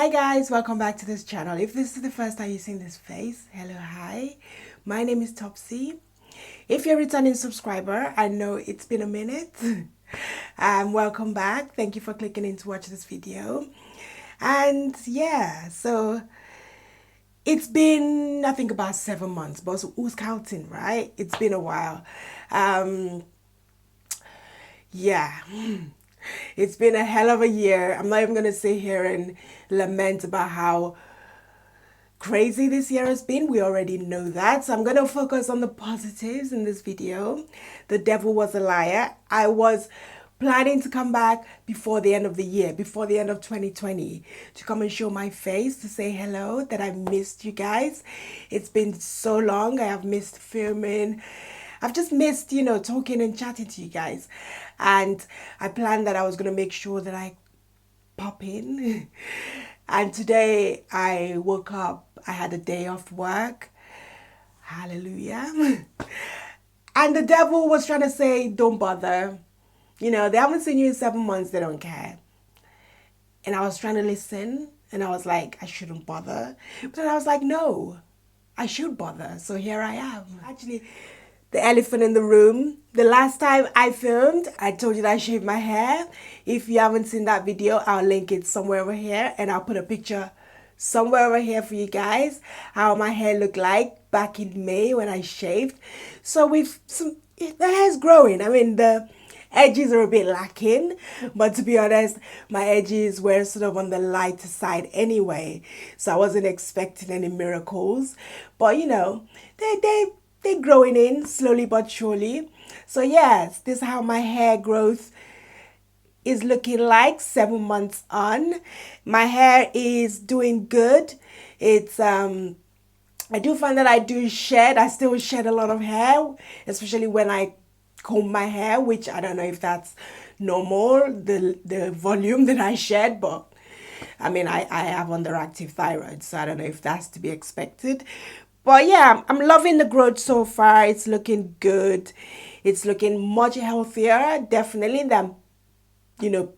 Hi guys, welcome back to this channel. If this is the first time you've seen this face, hello, hi. My name is Topsy. If you're a returning subscriber, I know it's been a minute. Welcome back. Thank you for clicking in to watch this video. And yeah, so it's been, I think, about 7 months, but who's counting, right? It's been a while. Yeah. It's been a hell of a year. I'm not even going to sit here and lament about how crazy this year has been. We already know that. So I'm going to focus on the positives in this video. The devil was a liar. I was planning to come back before the end of the year, before the end of 2020, to come and show my face, to say hello, that I missed you guys. It's been so long. I have missed filming. I've just missed, talking and chatting to you guys. And I planned that I was going to make sure that I pop in. And today I woke up, I had a day off work. Hallelujah. And the devil was trying to say, don't bother. They haven't seen you in 7 months, they don't care. And I was trying to listen, and I was like, I shouldn't bother. But then I was like, no, I should bother. So here I am. Actually, the elephant in the room. The last time I filmed, I told you that I shaved my hair. If you haven't seen that video, I'll link it somewhere over here, and I'll put a picture somewhere over here for you guys, how my hair looked like back in May when I shaved. So the hair's growing. I mean, the edges are a bit lacking, but to be honest, my edges were sort of on the lighter side anyway, so I wasn't expecting any miracles. But they're growing in slowly but surely. So yes, this is how my hair growth is looking like 7 months on. My hair is doing good. It's I do find that I still shed a lot of hair, especially when I comb my hair, which I don't know if that's normal, the volume that I shed, but I mean, I have underactive thyroid, so I don't know if that's to be expected. But yeah, I'm loving the growth so far. It's looking good. It's looking much healthier, definitely, than,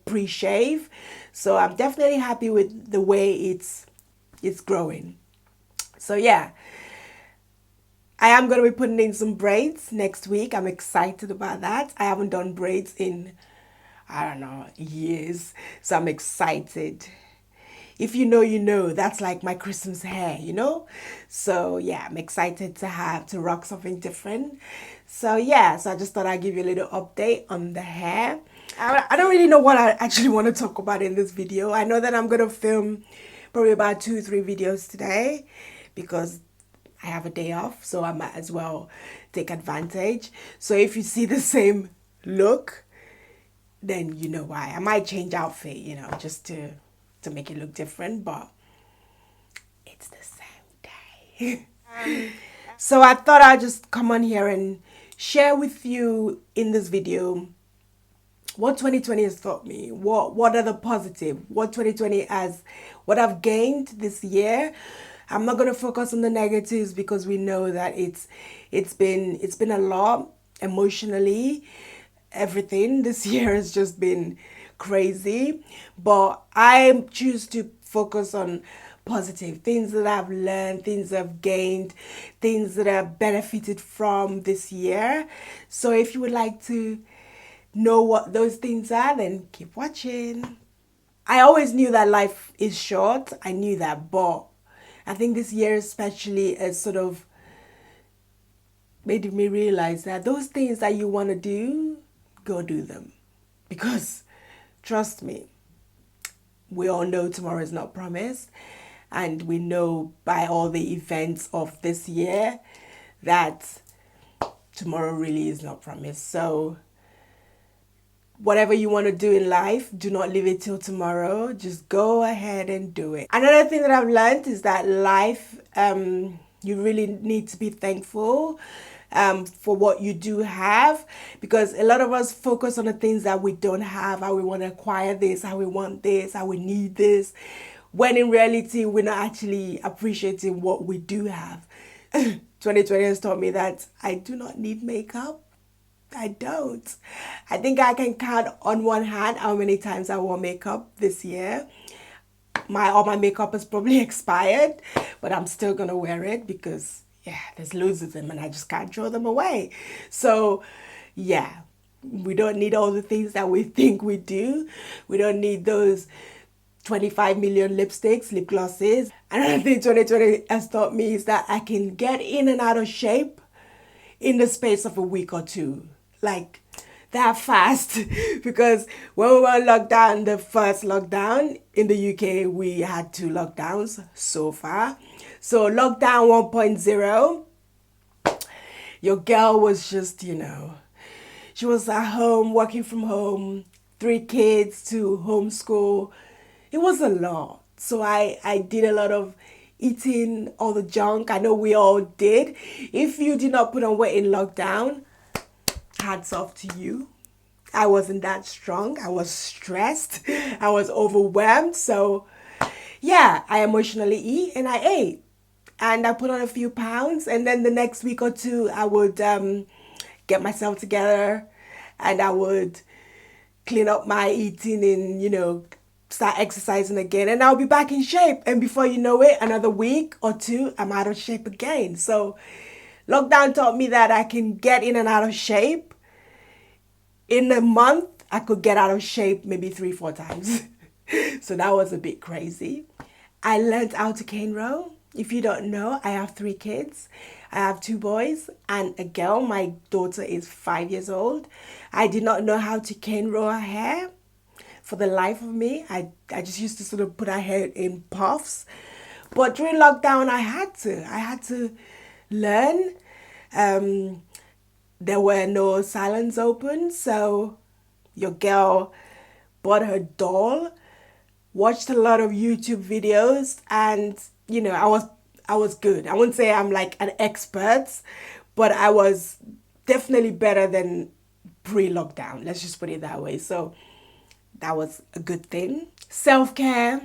pre-shave. So I'm definitely happy with the way it's growing. So yeah, I am going to be putting in some braids next week. I'm excited about that. I haven't done braids in, I don't know, years. So I'm excited. If you know, you know. That's like my Christmas hair, So yeah, I'm excited to rock something different. So yeah, so I just thought I'd give you a little update on the hair. I don't really know what I actually want to talk about in this video. I know that I'm going to film probably about 2-3 videos today because I have a day off, so I might as well take advantage. So if you see the same look, then you know why. I might change outfit, just to make it look different, but it's the same day. So I thought I'd just come on here and share with you in this video what 2020 has taught me, what are the positive, what 2020 has, what I've gained this year. I'm not going to focus on the negatives because we know that it's been a lot emotionally. Everything this year has just been crazy, but I choose to focus on positive things that I've learned, things I've gained, things that I've benefited from this year. So if you would like to know what those things are, then keep watching. I always knew that life is short. I knew that, but I think this year especially has sort of made me realize that those things that you want to do, go do them. Because trust me, we all know tomorrow is not promised. And we know by all the events of this year that tomorrow really is not promised. So whatever you want to do in life, do not leave it till tomorrow. Just go ahead and do it. Another thing that I've learned is that life, you really need to be thankful for what you do have, because a lot of us focus on the things that we don't have, how we want to acquire this, how we want this, how we need this, when in reality we're not actually appreciating what we do have. 2020 has taught me that I do not need makeup. I don't. I think I can count on one hand how many times I wore makeup this year. all my makeup is probably expired, but I'm still gonna wear it because yeah, there's loads of them and I just can't throw them away. So yeah, we don't need all the things that we think we do. We don't need those 25 million lipsticks, lip glosses. Another thing 2020 has taught me is that I can get in and out of shape in the space of a week or two. Like that fast. Because when we were on lockdown, the first lockdown in the UK, we had 2 lockdowns so far. So lockdown 1.0, your girl was just, she was at home, working from home, 3 kids to homeschool. It was a lot. So I did a lot of eating all the junk. I know we all did. If you did not put on weight in lockdown, hats off to you. I wasn't that strong. I was stressed. I was overwhelmed. So yeah, I emotionally eat and I ate. And I put on a few pounds. And then the next week or two, I would get myself together and I would clean up my eating and, start exercising again. And I'll be back in shape. And before you know it, another week or two, I'm out of shape again. So lockdown taught me that I can get in and out of shape. In a month, I could get out of shape maybe 3-4 times. So that was a bit crazy. I learned how to cane row. If you don't know, I have 3 kids. I have 2 boys and a girl. My daughter is 5 years old. I did not know how to cane row her hair for the life of me. I just used to sort of put her hair in puffs. But during lockdown, I had to learn. There were no salons open, so your girl bought her doll, watched a lot of YouTube videos, and I was good. I wouldn't say I'm like an expert, but I was definitely better than pre-lockdown. Let's just put it that way. So that was a good thing. Self-care.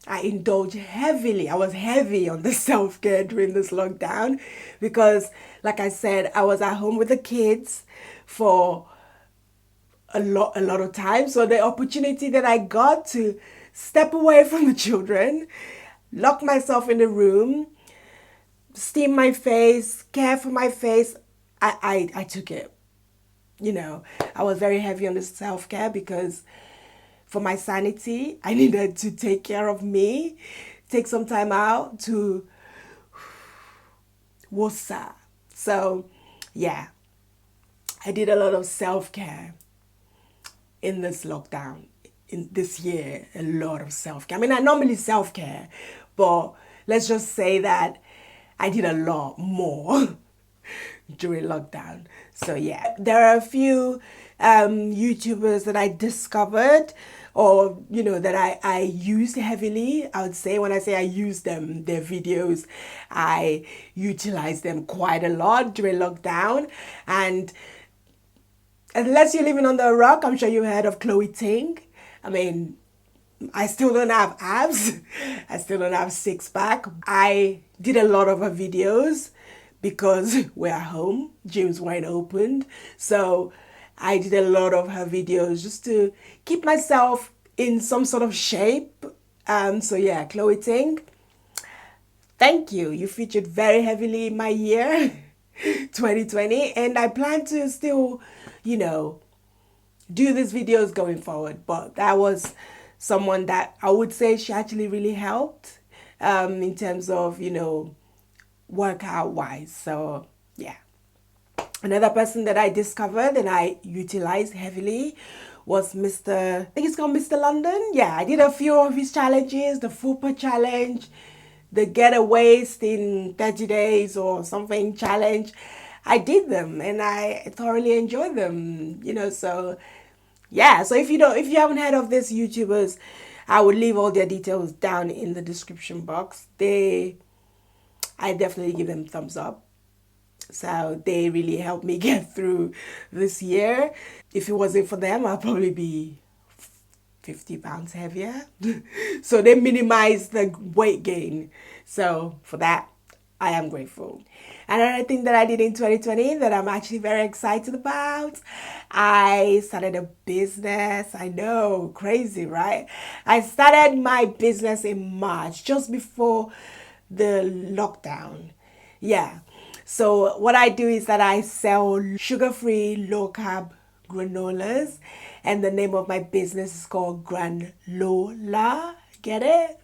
I indulge heavily. I was heavy on the self-care during this lockdown because, like I said, I was at home with the kids for a lot of time. So the opportunity that I got to step away from the children, lock myself in the room, steam my face, care for my face, I took it. I was very heavy on the self-care because for my sanity, I needed to take care of me, take some time out to woosah. So, yeah, I did a lot of self-care in this lockdown, in this year, a lot of self-care. I mean, I normally self-care, but let's just say that I did a lot more during lockdown. So yeah, there are a few YouTubers that I discovered or that I used heavily. I would say when I say I use them, their videos, I utilize them quite a lot during lockdown. And unless you're living under a rock, I'm sure you've heard of Chloe Ting. I mean, I still don't have abs. I still don't have 6-pack. I did a lot of her videos because we're at home. Gyms weren't opened. So I did a lot of her videos just to keep myself in some sort of shape. So yeah, Chloe Ting, thank you. You featured very heavily in my year, 2020. And I plan to still, do these videos going forward. But that was someone that I would say she actually really helped in terms of, workout wise. So yeah. Another person that I discovered and I utilized heavily was I think it's called Mr. London. Yeah, I did a few of his challenges, the Fupa challenge, the get a waist in 30 days or something challenge. I did them and I thoroughly enjoyed them, so yeah. So if you haven't heard of these YouTubers, I would leave all their details down in the description box. I definitely give them thumbs up. So they really helped me get through this year. If it wasn't for them, I'll probably be 50 pounds heavier. So they minimized the weight gain. So for that, I am grateful. Another thing that I did in 2020 that I'm actually very excited about, I started a business. I know, crazy, right? I started my business in March, just before the lockdown. Yeah. So what I do is that I sell sugar-free, low-carb granolas, and the name of my business is called Granola. Get it?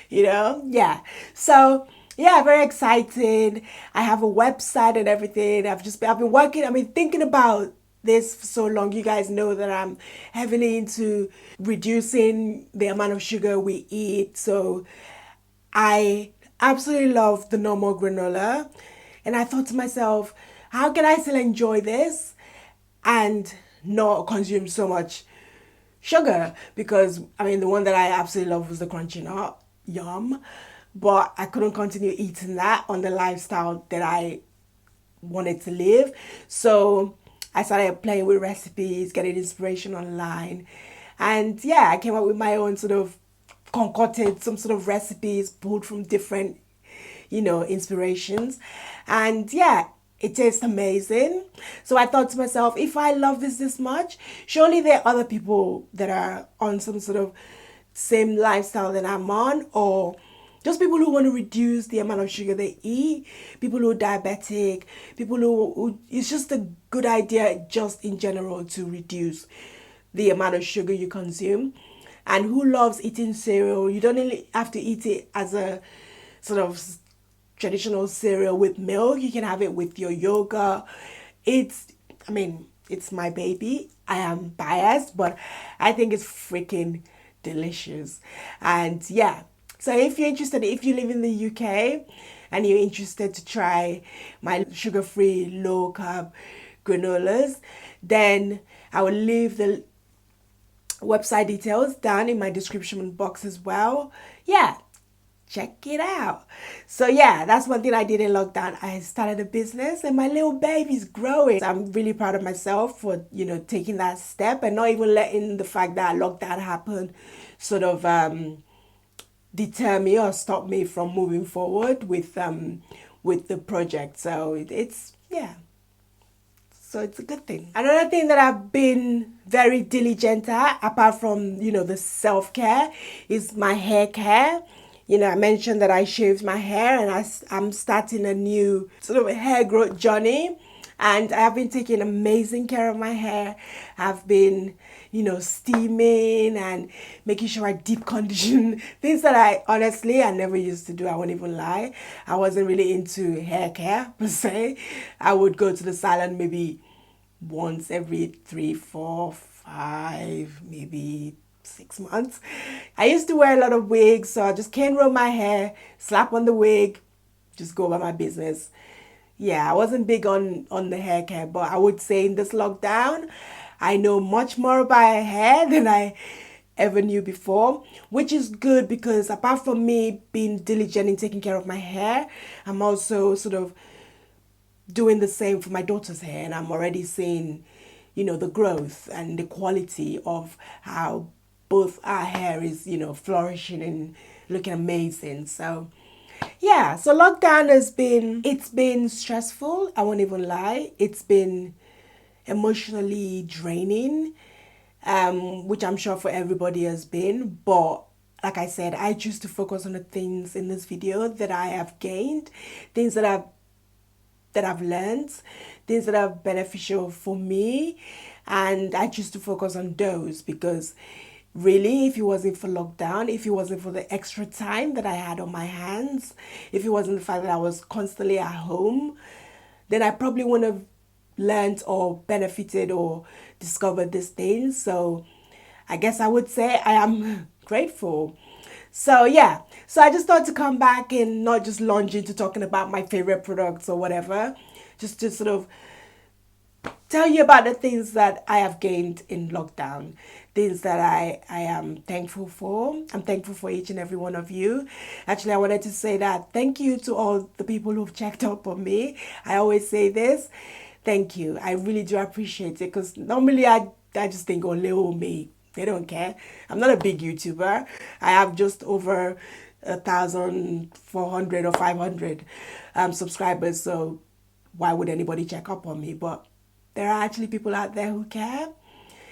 Yeah. So yeah, very excited. I have a website and everything. I've been working. I've been thinking about this for so long. You guys know that I'm heavily into reducing the amount of sugar we eat. So I absolutely love the normal granola. And I thought to myself, how can I still enjoy this and not consume so much sugar? Because I mean, the one that I absolutely love was the crunchy nut, yum. But I couldn't continue eating that on the lifestyle that I wanted to live. So I started playing with recipes, getting inspiration online. And yeah, I came up with my own sort of concocted some sort of recipes pulled from different, inspirations. And yeah, it tastes amazing. So I thought to myself, if I love this much, surely there are other people that are on some sort of same lifestyle that I'm on, or just people who want to reduce the amount of sugar they eat, people who are diabetic, people who it's just a good idea just in general to reduce the amount of sugar you consume. And who loves eating cereal? You don't really have to eat it as a sort of traditional cereal with milk. You can have it with your yogurt. I mean, it's my baby. I am biased, but I think it's freaking delicious. And yeah, so if you're interested, if you live in the UK and you're interested to try my sugar-free, low-carb granolas, then I will leave the website details down in my description box as well. Yeah, check it out. So yeah, that's one thing I did in lockdown. I started a business and my little baby's growing. So I'm really proud of myself for, taking that step and not even letting the fact that lockdown happened sort of deter me or stop me from moving forward with the project. So it's yeah. So it's a good thing. Another thing that I've been very diligent at, apart from, the self-care, is my hair care. I mentioned that I shaved my hair and I'm starting a new sort of hair growth journey. And I've been taking amazing care of my hair. I've been, steaming and making sure I deep condition. Things that I never used to do. I won't even lie. I wasn't really into hair care per se. I would go to the salon maybe once every 3, 4, 5, maybe 6 months. I used to wear a lot of wigs, so I just cane roll my hair, slap on the wig, just go about my business. Yeah, I wasn't big on the hair care, but I would say in this lockdown, I know much more about hair than I ever knew before, which is good because apart from me being diligent in taking care of my hair, I'm also sort of doing the same for my daughter's hair, and I'm already seeing, the growth and the quality of how both our hair is, flourishing and looking amazing. So yeah, so lockdown it's been stressful, I won't even lie. It's been emotionally draining, which I'm sure for everybody has been. But like I said, I choose to focus on the things in this video that I have gained, things that I've learned, things that are beneficial for me, and I choose to focus on those because really, if it wasn't for lockdown, if it wasn't for the extra time that I had on my hands, if it wasn't the fact that I was constantly at home, then I probably wouldn't have learned or benefited or discovered these things. So I guess I would say I am grateful. So yeah, so I just thought to come back and not just launch into talking about my favorite products or whatever, just to sort of tell you about the things that I have gained in lockdown, things that I am thankful for. I'm thankful for each and every one of you. Actually, I wanted to say that thank you to all the people who've checked up on me. I always say this. Thank you. I really do appreciate it because normally I just think, oh, little me. They don't care. I'm not a big YouTuber. I have just over 1,400 or 500 subscribers. So why would anybody check up on me? But there are actually people out there who care.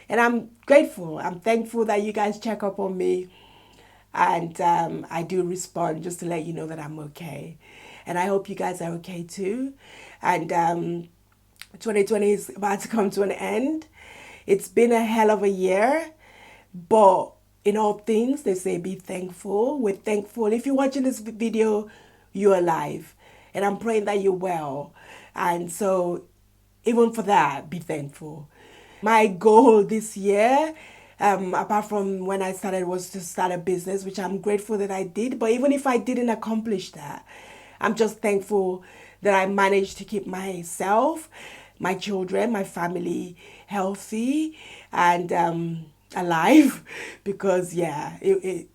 And I'm grateful. I'm thankful that you guys check up on me. And I do respond just to let you know that I'm okay. And I hope you guys are okay too. And 2020 is about to come to an end. It's been a hell of a year. But in all things, they say be thankful. We're thankful. If you're watching this video, you're alive. And I'm praying that you're well. And so even for that, be thankful. My goal this year, apart from when I started, was to start a business, which I'm grateful that I did. But even if I didn't accomplish that, I'm just thankful that I managed to keep myself, my children, my family healthy and alive. Because yeah, it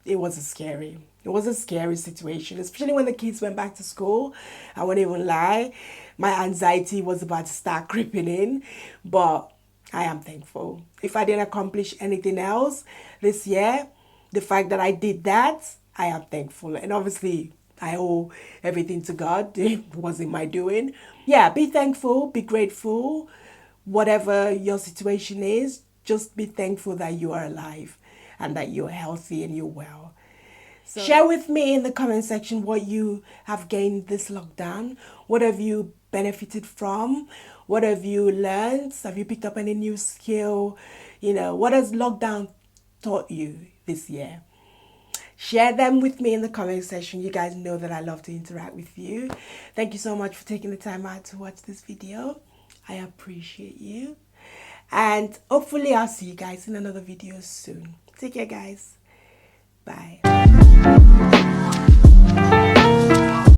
was scary. It was a scary situation, especially when the kids went back to school. I won't even lie. My anxiety was about to start creeping in, but I am thankful. If I didn't accomplish anything else this year, the fact that I did that, I am thankful. And obviously, I owe everything to God. It wasn't my doing. Yeah, be thankful, be grateful. Whatever your situation is, just be thankful that you are alive and that you're healthy and you're well. So, share with me in the comment section what you have gained this lockdown. What have you benefited from? What have you learned? Have you picked up any new skill? What has lockdown taught you this year? Share them with me in the comment section. You guys know that I love to interact with you. Thank you so much for taking the time out to watch this video. I appreciate you. And hopefully I'll see you guys in another video soon. Take care, guys. Bye.